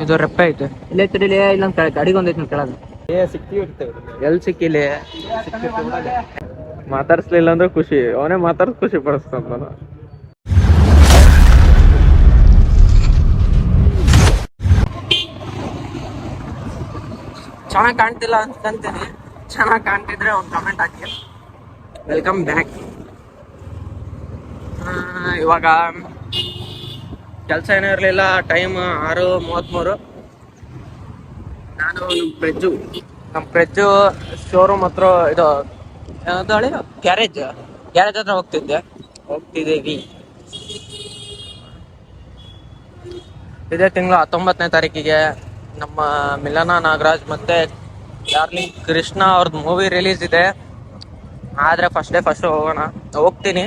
ಇದು ರೆಪ್ಪೆ ಐತೆ ಇಲ್ಲೇ ತಿಡಿಲಿ ಇಲ್ಲ ಗಾಡಿಗೆ ಒಂದೈತಿ ಕೆಳಗೆ ಸಿಕ್ಕಿ ಇರ್ತೇವೆ ಎಲ್ಲಿ ಸಿಕ್ಕಿಲಿ ಮಾತಾಡ್ಸ್ಲಿಲ್ಲ ಅಂದ್ರೆ ಖುಷಿ ಅವನೇ ಮಾತಾಡ್ಸ್ ಖುಷಿ ಪಡಿಸ್ತಾನ ನಾನು. ಚೆನ್ನಾಗಿ ಕಾಣ್ತಿಲ್ಲ ಅಂತಂತೀನಿ. ಚೆನ್ನಾಗಿ ಕಾಣ್ತಿದ್ರೆ ಒಂದು ಕಮೆಂಟ್ ಹಾಕಿ. Welcome back. ಇವಾಗ ಕೆಲಸ ಏನೂ ಇರಲಿಲ್ಲ. ಟೈಮ್ 6:33. ನಾನು ನಮ್ಮ ಫ್ರಿಜ್ಜು ಶೋರೂಮ್ ಹತ್ರ ಇದು ಯಾವ್ದು ಹೇಳಿ ಗ್ಯಾರೇಜ್ ಹತ್ರ ಹೋಗ್ತಿದ್ದೀವಿ. ಇದೇ ತಿಂಗಳು 19ನೇ ತಾರೀಕಿಗೆ ನಮ್ಮ ಮಿಲನ ನಾಗರಾಜ್ ಮತ್ತೆ ಡಾರ್ಲಿಂಗ್ ಕೃಷ್ಣ ಅವ್ರದ್ದು ಮೂವಿ ರಿಲೀಸ್ ಇದೆ. ಆದರೆ ಫಸ್ಟ್ ಹೋಗ್ತೀನಿ.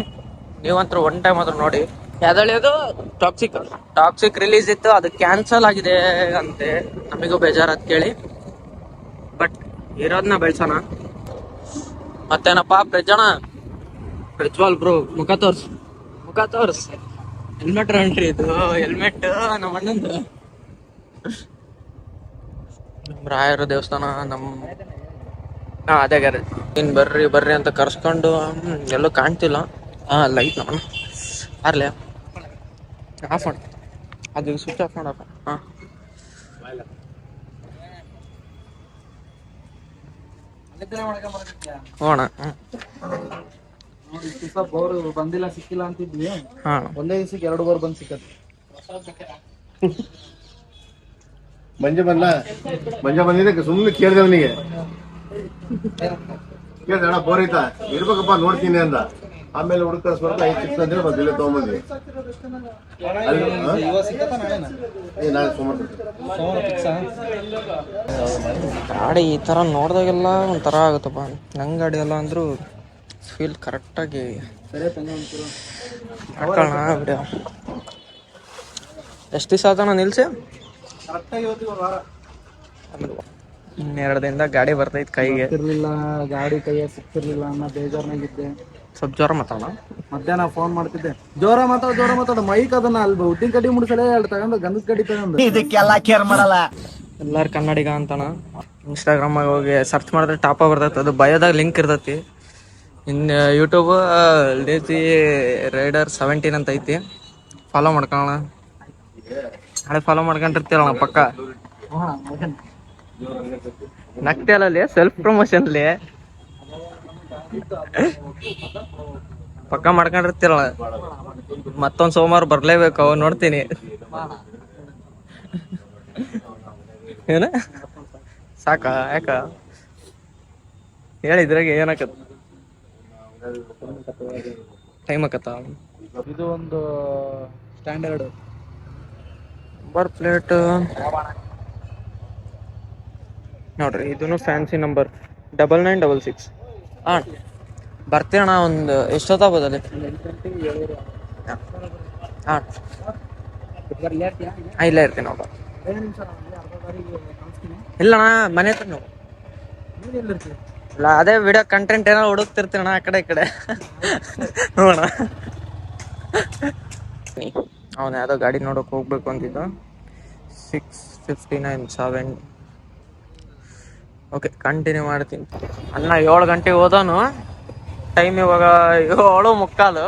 ನೀವಂತರೂ ಒನ್ ಟೈಮ್ ಆದ್ರೂ ನೋಡಿ. ಯಾವ್ದು ಟಾಕ್ಸಿಕ್ ರಿಲೀಸ್ ಇತ್ತು, ಅದು ಕ್ಯಾನ್ಸಲ್ ಆಗಿದೆ ಅಂತೆ. ನಮಗೂ ಬೇಜಾರದ್ ಕೇಳಿ, ಬಟ್ ಇರೋದನ್ನ ಬೆಳ್ಸೋಣ. ಮತ್ತೇನಪ್ಪಾ ಪ್ರಜ್ವಲ್ ಬ್ರೋ, ಮುಖ ತೋರ್ಸ್ ಹೆಲ್ಮೆಟ್ ರನ್ರಿ. ಇದು ಹೆಲ್ಮೆಟ್ ನಮ್ಮ ಅಣ್ಣಂದು. ನಮ್ಮ ರಾಯರ ದೇವಸ್ಥಾನ ಅದೇ ಗ್ಯಾರೇಜ್. ಇನ್ ಬರ್ರಿ ಅಂತ ಕರ್ಸ್ಕೊಂಡು ಎಲ್ಲೂ ಕಾಣ್ತಿಲ್ಲ. ಲೈಟ್ ನಮ್ಮ ಅರ್ಲೆ ಆಫ್ ಮಾಡ, ಅದು ಸ್ವಿಚ್ ಆಫ್ ಮಾಡಪ್ಪ. ಹೋಣ ಬೋರ್ ಬಂದಿಲ್ಲ, ಸಿಕ್ಕಿಲ್ಲ ಅಂತಿದ್ವಿ. ಒಂದೇ ದಿವಸಕ್ಕೆ 2 ಬೋರ್ ಬಂದ್ ಸಿಕ್ಕತ್ತೆ. ಮಂಜ ಬಂದಿದ್ದಕ್ಕೆ ಸುಮ್ಮನೆ ಕೇಳಿದೆ ಅವನಿಗೆ. ಕೇಳ್ದೆ ಅಣ್ಣ ಬೋರ್ ಐತಾ, ಇರ್ಬೇಕಪ್ಪ ನೋಡ್ತೀನಿ ಅಂದ. ಆಮೇಲೆ ಹುಡುಕಸ್ಬಾರ್ದು 5 ಚಿಪ್ಸ್ ಅಂದ್ರೆ ಬಂದಿಲ್ಲ ತಗೊಂಬಂದ್ವಿ. ಗಾಡಿ ಈ ತರ ನೋಡ್ದಾಗೆಲ್ಲ ಒಂಥರ ಆಗುತ್ತಪ್ಪ. ನಂಗೆ ಗಾಡಿ ಎಲ್ಲ ಅಂದ್ರೂ ಫೀಲ್ ಕರೆಕ್ಟಾಗಿ ಹಾಕೋಣ ಬಿಡಿ. ಎಷ್ಟು ದಿವಸ ಆತನ ನಿಲ್ಸಿ? 2 ದಿನದ ಗಾಡಿ ಬರ್ತೈತಿ ಕೈಗೆ. ಗಾಡಿ ಕೈಯಾಗ ಸಿಕ್ತಿರ್ಲಿಲ್ಲ ಅನ್ನೋ ಬೇಜಾರ್ನಾಗಿದ್ದೆ. ಸ್ವಲ್ಪ ಜ್ವರ ಮಾತಾಡೋಣ. ಮಧ್ಯಾಹ್ನ ಫೋನ್ ಮಾಡ್ತಿದ್ದೆ, ಜೋರ ಮಾತಾಡ ಮೈಕ್ ಅದನ್ನ ಅಲ್ಲಿ ಉದ್ದಿನ ಕಡ್ಡಿ ಮುಡಿಸಲೇ ತಗೊಂಡು ಗಂಧದ ಕಡ್ಡಿ ತಗೊಂಡು. ಇದಕ್ಕೆಲ್ಲ ಕೇರ್ ಮಾಡಲ್ಲ. ಎಲ್ಲಾರು ಕನ್ನಡಿಗ ಅಂತಾನ. ಇನ್ಸ್ಟಾಗ್ರಾಮ್ ಹೋಗಿ ಸರ್ಚ್ ಮಾಡಿದ್ರೆ ಟಾಪ ಬರ್ತೈತಿ. ಅದು ಬಯೋದಾಗ ಲಿಂಕ್ ಇರ್ತೈತಿ. ಇನ್ನು ಯೂಟ್ಯೂಬ್ ಲೇಜಿ ರೈಡರ್ 17 ಅಂತ ಐತಿ. ಫಾಲೋ ಮಾಡ್ಕೊಳ್ಳೋಣ. ಹಳೆ ಫಾಲೋ ಮಾಡ್ಕೊಂಡಿರ್ತೀರಣ್ಣ ಪಕ್ಕ. ನಗ್ತಿಯಲ್ಲಿ ಸೆಲ್ಫ್ ಪ್ರಮೋಷನ್ಲಿ ಪಕ್ಕ ಮಾಡ್ಕೊಂಡಿರ್ತೀರಲ್ಲ. ಮತ್ತೊಂದು ಸೋಮವಾರ ಬರ್ಲೇಬೇಕು, ಅವ್ ನೋಡ್ತೀನಿ. ಏನ ಸಾಕ ಯಾಕ ಹೇಳಿದ್ರಾಗ ಏನಾಕತ್ ಟೈಮ್ ಆಕತ್ತ. ಇದು ಒಂದು ಸ್ಟ್ಯಾಂಡರ್ಡ್ ನಂಬರ್ ಪ್ಲೇಟ್ ನೋಡ್ರಿ. ಇದನ್ನು ಫ್ಯಾನ್ಸಿ ನಂಬರ್ 9966. ಬರ್ತೀರಣ್ಣ. ಒಂದು ಎಷ್ಟೊತ್ತಾಗೋದಲ್ಲಿ? ಇಲ್ಲೇ ಇರ್ತೀನಿ. ಒಬ್ಬ ಇಲ್ಲಣ್ಣ, ಮನೆ ಹತ್ರ ನೀವು ಇಲ್ಲ. ಅದೇ ವಿಡಿಯೋ ಕಂಟೆಂಟ್ ಏನೋ ಹುಡುಕ್ತಿರ್ತೀನಣ್ಣ ಆ ಕಡೆ ಈ ಕಡೆ. ನೋಡೋಣ. ಅವನು ಯಾವುದೋ ಗಾಡಿ ನೋಡೋಕೆ ಹೋಗ್ಬೇಕು ಅಂತಿದ್ದು. 6:59 7. ಓಕೆ, ಕಂಟಿನ್ಯೂ ಮಾಡ್ತೀನಿ. ಅಣ್ಣ 7 ಗಂಟೆಗೆ ಹೋದವನು. ಟೈಮ್ ಇವಾಗ 7:45.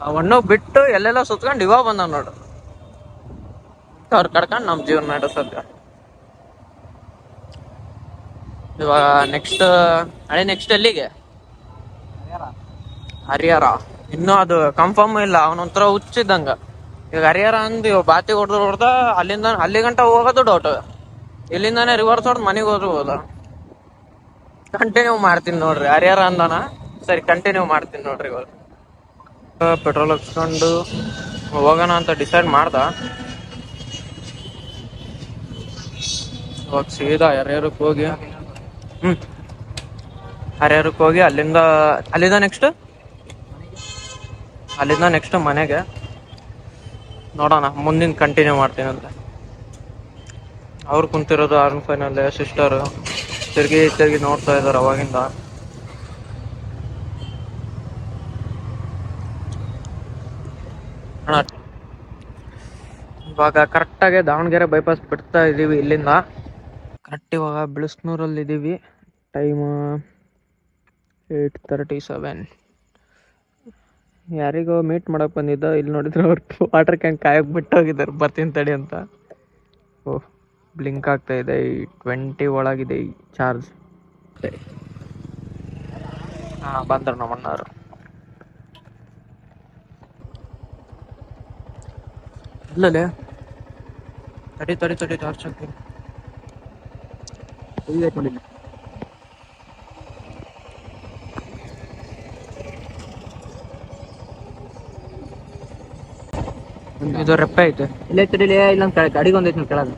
ಅವಣ್ಣು ಬಿಟ್ಟು ಎಲ್ಲೆಲ್ಲ ಸುತ್ಕೊಂಡು ಇವಾಗ ಬಂದವ್ ನೋಡು. ಅವ್ರು ಕಡ್ಕೊಂಡು ನಮ್ಮ ಜೀವನ ನಡೆಸೋದು. ಇವಾಗ ನೆಕ್ಸ್ಟ್ ಎಲ್ಲಿಗೆ? ಹರಿಹರ. ಇನ್ನೂ ಅದು ಕನ್ಫರ್ಮ್ ಇಲ್ಲ. ಅವನೊಂಥರ ಹುಚ್ಚಿದ್ದಂಗ. ಈಗ ಹರಿಹರ ಅಂದ್ ಇವಾಗ ಬಾತಿ ಹೊಡ್ದ ಅಲ್ಲಿ ಗಂಟ ಹೋಗೋದು ಡೌಟ್. ಇಲ್ಲಿಂದಾನೆ ರಿವರ್ಸ್ ಹೊಡೆದು ಮನೆಗೆ ಹೋದ್ರು ಹೋದ. ಕಂಟಿನ್ಯೂ ಮಾಡ್ತೀನಿ ನೋಡ್ರಿ. ಹರಿಹರ ಅಂದಾನ, ಸರಿ ಕಂಟಿನ್ಯೂ ಮಾಡ್ತೀನಿ ನೋಡ್ರಿ. ಇವಾಗ ಪೆಟ್ರೋಲ್ ಹಾಕ್ಸ್ಕೊಂಡು ಹೋಗೋಣ ಅಂತ ಡಿಸೈಡ್ ಮಾಡ್ದ. ಇವಾಗ ಸೀದಾ ಹರಿಹರಕ್ಕೆ ಹೋಗಿ ಹರಿಹರಕ್ಕೆ ಹೋಗಿ ಅಲ್ಲಿಂದ ನೆಕ್ಸ್ಟ್ ಮನೆಗೆ ನೋಡೋಣ. ಮುಂದಿನ ಕಂಟಿನ್ಯೂ ಮಾಡ್ತೀನಿ ಅಂತ. ಅವ್ರು ಕುಂತಿರೋದು R15 ಸಿಸ್ಟರ್ ತಿರ್ಗಿ ನೋಡ್ತಾ ಇದಾರೆ ಅವಾಗಿಂದ. ಇವಾಗ ಕರೆಕ್ಟಾಗಿ ದಾವಣಗೆರೆ ಬೈಪಾಸ್ ಬಿಡ್ತಾ ಇದ್ದೀವಿ ಇಲ್ಲಿಂದ. ಕರೆಕ್ಟ್ ಇವಾಗ ಬಿಳಿಸ್ನೂರಲ್ಲಿ ಇದ್ದೀವಿ. ಟೈಮ್ 8:37. ಯಾರಿಗೋ ಮೀಟ್ ಮಾಡಕ್ ಬಂದಿದ್ದ, ಇಲ್ಲಿ ನೋಡಿದ್ರೆ ಅವ್ರು ವಾಟರ್ ಕ್ಯಾನ್ ಕಾಯಕ್ಕೆ ಬಿಟ್ಟೋಗಿದ್ದಾರೆ, ಬರ್ತೀನಿ ತಡಿ ಅಂತ. ಓಹ್, ಬ್ಲಿಂಕ್ ಆಗ್ತಾ ಇದೆ. 20 ಒಳಗಿದೆ ಈ ಚಾರ್ಜ್. ಹಾಂ, ಬಂದರು ನಮ್ಮಣ್ಣವರು. ಇಲ್ಲಲೇ ತಡಿ ತಡಿ ತಡಿ ಟಾರ್ಚ್ ಹಾಕ್ತೀನಿ. ಇದು ರೆಪ್ಪೆ ಐತೆ ಇಲ್ಲೇ ತಡಿಲೇ. ಇಲ್ಲೊಂದು ಗಾಡಿಗೆ ಒಂದೈತಿ ಕೆಳಗೆ,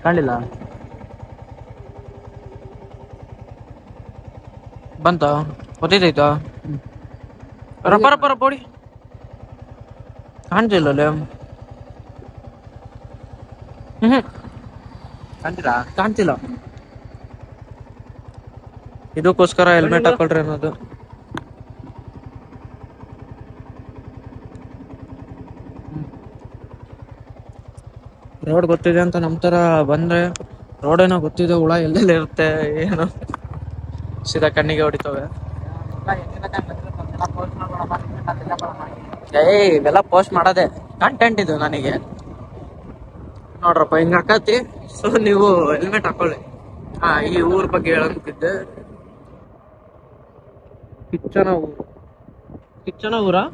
ಕಾಣಲಿಲ್ಲ. ಬಂತ ಗೊತ್ತೈತಾ? ರಪ್ಪ ರಪ್ಪ ರಪ್ಪ ಹೊಡಿ. ಕಾಣ್ತಿಲ್ಲಲೇ. ಕಾಣ್ತಿಲ್ಲ. ಇದಕ್ಕೋಸ್ಕರ ಹೆಲ್ಮೆಟ್ ಹಾಕೊಳ್ರಿ ಅನ್ನೋದು. ರೋಡ್ ಗೊತ್ತಿದೆ ಅಂತ ನಮ್ ತರ ಬಂದ್ರೆ, ರೋಡ್ ಏನೋ ಗೊತ್ತಿದೆ, ಹುಳ ಎಲ್ಲೆಲ್ಲ ಇರುತ್ತೆ ಏನೋ ಸೀದಾ ಕಣ್ಣಿಗೆ ಹೊಡಿತವೆ. ಇವೆಲ್ಲ ಪೋಸ್ಟ್ ಮಾಡೋದೇ ಕಂಟೆಂಟ್ ಇದು ನನಗೆ. ನೋಡ್ರಪ್ಪ ಹಿಂಗ ಹಾಕತಿ. ಸೊ ನೀವು ಹೆಲ್ಮೆಟ್ ಹಾಕೊಳ್ಳಿ. ಈ ಊರ್ ಬಗ್ಗೆ ಹೇಳಂತಿದ್ದೆ. ಕಿಚ್ಚನ ಊರು. ಕಿಚ್ಚನ ಊರಾ?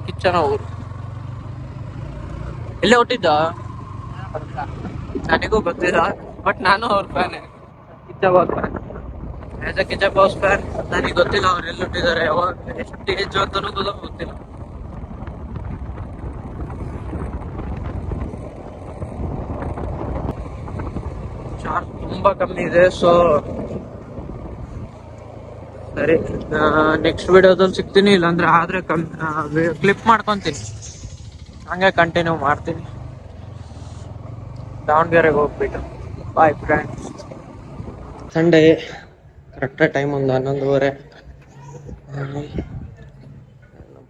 ಕಿಚ್ಚನ ಊರು. ಎಲ್ಲೇ ಹುಟ್ಟಿದ್ದ ನನಗೂ ಗೊತ್ತಿಲ್ಲ, ಬಟ್ ನಾನು ಅವ್ರ fan. Kichcha boss fan. As a Kichcha boss fan ನನಗೆ ಗೊತ್ತಿಲ್ಲ ಅವ್ರು ಎಲ್ಲಿ ಹುಟ್ಟಿದ್ದಾರೆ, ಯಾವಾಗ, ಎಷ್ಟು ಏಜ್ ಅಂತನೂ ಗೊತ್ತಿಲ್ಲ. ಚಾರ್ಜ್ ತುಂಬಾ ಕಮ್ಮಿ ಇದೆ. ಸೊ ಸರಿ, ನೆಕ್ಸ್ಟ್ ವಿಡಿಯೋದಲ್ಲಿ ಸಿಗ್ತೀನಿ. ಇಲ್ಲಾಂದ್ರೆ ಆದ್ರೆ ಕ್ಲಿಪ್ ಮಾಡ್ಕೊಂತೀನಿ, ಹಂಗೆ ಕಂಟಿನ್ಯೂ ಮಾಡ್ತೀನಿ. ದಾವಣಗೆರೆಗೆ ಹೋಗ್ಬಿಟ್ಟು ಬಾಯ್ ಫ್ರೆಂಡ್ಸ್. ಸಂಡೇ ಕರೆಕ್ಟಾಗಿ ಟೈಮ್ ಒಂದು 11:30.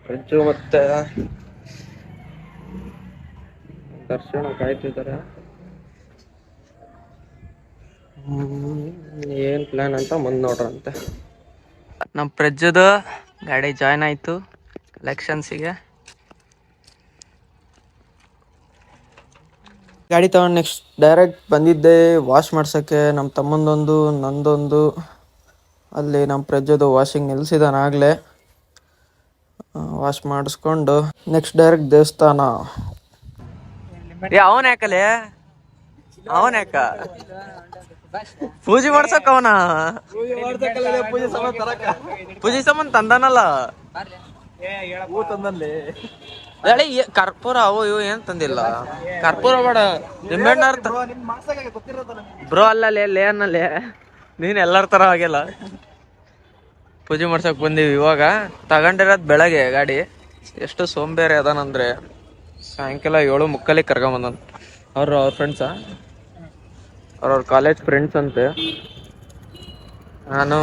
ಫ್ರೆಂಡ್ಸು ಮತ್ತೆ ದರ್ಶನ ಕಾಯ್ತಿದ್ದಾರೆ. ಏನ್ ಪ್ಲಾನ್ ಅಂತ ಮುಂದೆ ನೋಡ್ರಂತೆ. ನಮ್ಮ ಪ್ರಜ್ಜದು ಗಾಡಿ ಜಾಯ್ನ್ ಆಯ್ತು ಕಲೆಕ್ಷನ್ಸಿಗೆ. ಗಾಡಿ ತಗೊಂಡು ನೆಕ್ಸ್ಟ್ ಡೈರೆಕ್ಟ್ ಬಂದಿದ್ದೆ ವಾಶ್ ಮಾಡ್ಸೋಕ್ಕೆ. ನಮ್ಮ ತಮ್ಮಂದೊಂದು, ನಂದೊಂದು. ಅಲ್ಲಿ ನಮ್ಮ ಪ್ರಜ್ಜದು ವಾಷಿಂಗ್ ನಿಲ್ಸಿದಾನಾಗಲೇ. ವಾಶ್ ಮಾಡಿಸ್ಕೊಂಡು ನೆಕ್ಸ್ಟ್ ಡೈರೆಕ್ಟ್ ದೇವಸ್ಥಾನ. ಅವನ ಯಾಕಲೆ ಅವನ ಯಾಕ ಪೂಜೆ ಮಾಡ್ಸಕ್ ಅವನ ಪೂಜೆ ಸಂಬಂಧ ತಂದಾನಲ್ಲ. ಹೇಳಿ ಕರ್ಪೂರ ಅವು ಇವು ಏನ್ ತಂದಿಲ್ಲ. ಕರ್ಪೂರ ಬೇಡ, ನಿಂಬೆಹಣ್ಣ ಬ್ರೋ. ಅಲ್ಲೇ ಲೇನಲ್ಲೇ ನೀನ್ ಎಲ್ಲರ ತರ ಆಗಿಲ್ಲ. ಪೂಜೆ ಮಾಡ್ಸಕ್ ಬಂದೀವಿ. ಇವಾಗ ತಗೊಂಡಿರೋದ್ ಬೆಳಗ್ಗೆ ಗಾಡಿ. ಎಷ್ಟು ಸೋಂಬೇರಿ ಅದಾನಂದ್ರೆ ಸಾಯಂಕಾಲ 7:30 ಕರ್ಕೊಂಬಂದ. ಅವ್ರ ಫ್ರೆಂಡ್ಸಾ, ಅವ್ರವ್ರ ಕಾಲೇಜ್ ಫ್ರೆಂಡ್ಸ್ ಅಂತೆ. ನಾನು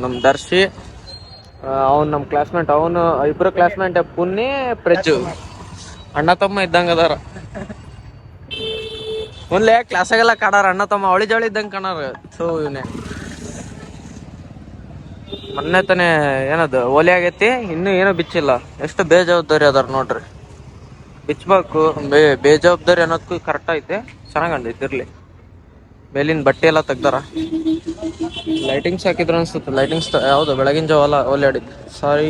ನಮ್ಮ ದರ್ಶಿ, ಅವ್ನು ನಮ್ಮ ಕ್ಲಾಸ್ಮೇಟ್. ಅವನು ಇಬ್ರು ಕ್ಲಾಸ್ಮೇಟ್, ಪುನ್ನಿ ಪ್ರಜ್ಜು. ಅಣ್ಣ ತಮ್ಮ ಇದ್ದಂಗ ಅದಾರ. ಒಂದ್ಲೇ ಕ್ಲಾಸಾಗೆಲ್ಲ ಕಾಡಾರ ಅಣ್ಣ ತಮ್ಮ, ಅವಳಿ ಜವಳಿ ಇದ್ದಂಗೆ ಕಾಣಾರ. ಸೊ ಇವನೇ ಮೊನ್ನೆ ತಾನೇ ಏನದು ಓಲಿ ಆಗೈತಿ, ಇನ್ನೂ ಏನೋ ಬಿಚ್ಚಿಲ್ಲ. ಎಷ್ಟು ಬೇಜವಾಬ್ದಾರಿ ಅದಾರ ನೋಡ್ರಿ. ಬಿಚ್ಚಬೇಕು, ಬೇಜವಾಬ್ದಾರಿ ಅನ್ನೋದಕ್ಕೂ ಕರೆಕ್ಟ್ ಐತೆ. ಚೆನ್ನಾಗಂದೈತಿ. ಇರ್ಲಿ, ಮೇಲಿನ ಬಟ್ಟೆ ಎಲ್ಲ ತೆಗ್ದಾರ. ಲೈಟಿಂಗ್ಸ್ ಹಾಕಿದ್ರು ಅನ್ಸುತ್ತೆ. ಲೈಟಿಂಗ್ಸ್ ಯಾವ್ದು ಬೆಳಗಿನ ಜಾವ ಅಲ್ಲ ಓಲಿ ಆಡಿದ್ದು. ಸಾರಿ.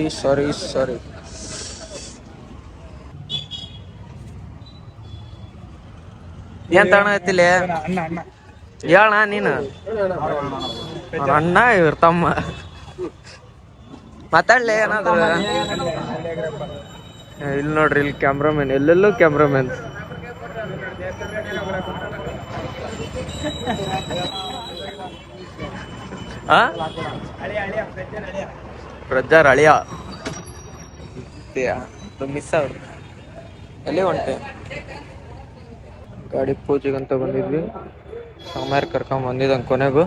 ಏನ್ ತಗೋಣ ಐತಿಲ್ಲ ಹೇಳ ನೀನು. ಅಣ್ಣ ಇವ್ರ ತಮ್ಮ ಮಾತಾಡ್ಲಿ ಏನಾದ್ರು. ಇಲ್ಲಿ ನೋಡ್ರಿ, ಇಲ್ಲಿ ಕ್ಯಾಮ್ರಾಮನ್, ಎಲ್ಲೆಲ್ಲೂ ಕ್ಯಾಮ್ರಾಮನ್. ಪ್ರಜ್ಜಾರ್ ಅಳಿಯ ಮಿಸ್ ಅವ್ರು. ಎಲ್ಲಿ ಹೊಂಟೆ? ಗಾಡಿ ಪೂಜೆಗಂತ ಬಂದಿದ್ವಿ. ಸೋಮವಾರ ಕರ್ಕೊಂಡ್ ಬಂದಿದ್ದಂಗೆ ಕೊನೆಗೂ.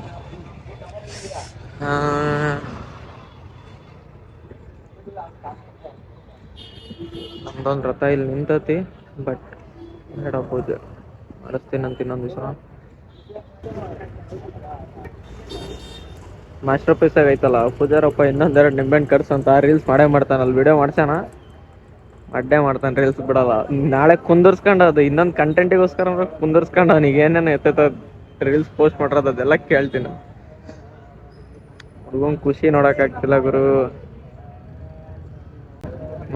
ಒಂದೊಂದು ರಥ ಇಲ್ಲಿ ನಿಂತತಿ, ಬಟ್ ಬೇಡ ಪೂಜೆ ಮಾಡಿಸ್ತೀನಂತ ಇನ್ನೊಂದು ದಿವಸ. ಮಾಸ್ಟರ್ ಪೀಸ್ ಆಗೈತಲ್ಲ ಪೂಜಾರಪ್ಪ, ಇನ್ನೊಂದೆರಡು ನಿಂಬೆಹಣ್ಣು ಕರ್ಸಂತ ರೀಲ್ಸ್ ಮಾಡೇ ಮಾಡ್ತಾನಲ್ಲ, ವಿಡಿಯೋ ಮಾಡ್ಸಾನ ಅಡ್ಡೇ ಮಾಡ್ತಾನೆ, ರೀಲ್ಸ್ ಬಿಡಲ್ಲ. ನಾಳೆ ಕುಂದರ್ಸ್ಕೊಂಡು ಅದು ಇನ್ನೊಂದು ಕಂಟೆಂಟಿಗೋಸ್ಕರ ಕುಂದರ್ಸ್ಕೊಂಡು ಅವನಿಗೆ ಏನೇನು ಎತ್ತೈತ ರೀಲ್ಸ್ ಪೋಸ್ಟ್ ಮಾಡಿರೋದು ಅದೆಲ್ಲ ಕೇಳ್ತೀನಿ. ಹುಡುಗನ್ ಖುಷಿ ನೋಡೋಕ್ಕಾಗ್ತಿಲ್ಲ ಗುರು,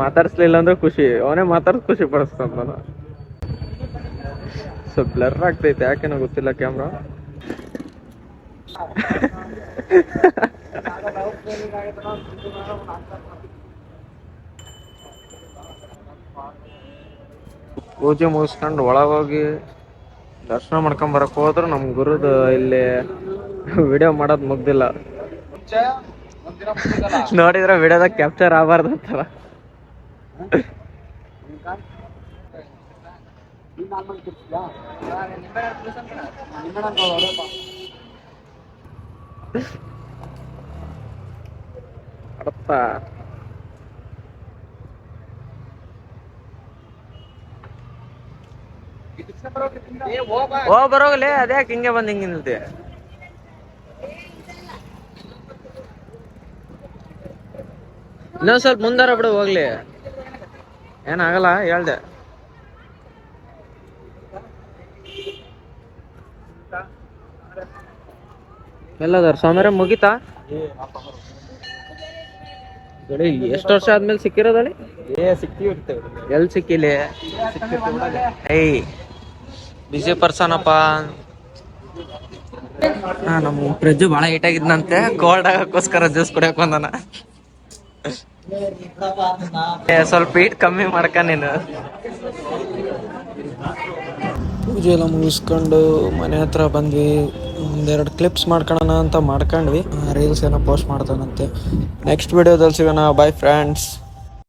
ಮಾತಾಡ್ಸ್ಲಿಲ್ಲ ಅಂದ್ರೆ ಖುಷಿ, ಅವನೇ ಮಾತಾಡ್ಸ್ ಖುಷಿ ಪಡಿಸ್ತಾನ ನಾನು. ಸ್ವಲ್ಪ ಬ್ಲರ್ ಆಗ್ತೈತೆ, ಯಾಕೇನೋ ಗೊತ್ತಿಲ್ಲ ಕ್ಯಾಮ್ರಾ. ಪೂಜೆ ಮುಗಿಸ್ಕೊಂಡು ಒಳಗೋಗಿ ದರ್ಶನ ಮಾಡ್ಕೊಂಡ್ ಬರಕ್ ಹೋದ್ರು ನಮ್ ಗುರುದು ಇಲ್ಲಿ ವಿಡಿಯೋ ಮಾಡೋದ್ ಮುಗ್ದಿಲ್ಲ. ನೋಡಿದ್ರೆ ವಿಡಿಯೋದಾಗ ಕ್ಯಾಪ್ಚರ್ ಆಗಬಾರ್ದು ಅಂತಲ್ಲ. ಅರ್ಥ ಓ ಬರೋಗ್ಲಿ, ಅದ್ಯಾಕೆ ಹಿಂಗೆ ಬಂದ್ ಹಿಂಗೆ ನಿಲ್ತಿ? ಇನ್ನೊಂದ್ ಸ್ವಲ್ಪ ಮುಂದಾರ ಬಿಡು ಹೋಗ್ಲಿ, ಏನಾಗಲ್ಲ ಹೇಳ್ದೆ. ಎಲ್ಲದಾರ ಸ್ವಾಮಿಯರ ಮುಗಿತಾ? ಎಷ್ಟು ವರ್ಷ ಆದ್ಮೇಲೆ ಸಿಕ್ಕಿರೋದಲ್ಲಿ? ಎಲ್ಲಿ ಸಿಕ್ಕಿಲಿ? ಏಯ್ ಬಿಸಿ ಪರ್ಸನಪ್ಪ. ನಮ್ಮ ಫ್ರಿಜ್ ಭಾಳ ಹೀಟ್ ಆಗಿದ್ನಂತೆ, ಕೋಲ್ಡ್ ಆಗಕ್ಕೋಸ್ಕರ ಜ್ಯೂಸ್ ಕುಡಿಯಕ್ ಬಂದಾನ. ಸ್ವಲ್ಪ ಹೀಟ್ ಕಮ್ಮಿ ಮಾಡ್ಕ ನೀನು. ಪೂಜೆ ಎಲ್ಲ ಮುಗಿಸ್ಕೊಂಡು ಮನೆ ಹತ್ರ ಬಂದ್ವಿ. ಒಂದೆರಡು ಕ್ಲಿಪ್ಸ್ ಮಾಡ್ಕೊಳ್ಳೋಣ ಅಂತ ಮಾಡ್ಕೊಂಡ್ವಿ. ರೀಲ್ಸ್ ಏನೋ ಪೋಸ್ಟ್ ಮಾಡ್ತಾನಂತೆ. ನೆಕ್ಸ್ಟ್ ವಿಡಿಯೋದಲ್ಲಿ ಸಿಗೋಣ. Bye friends.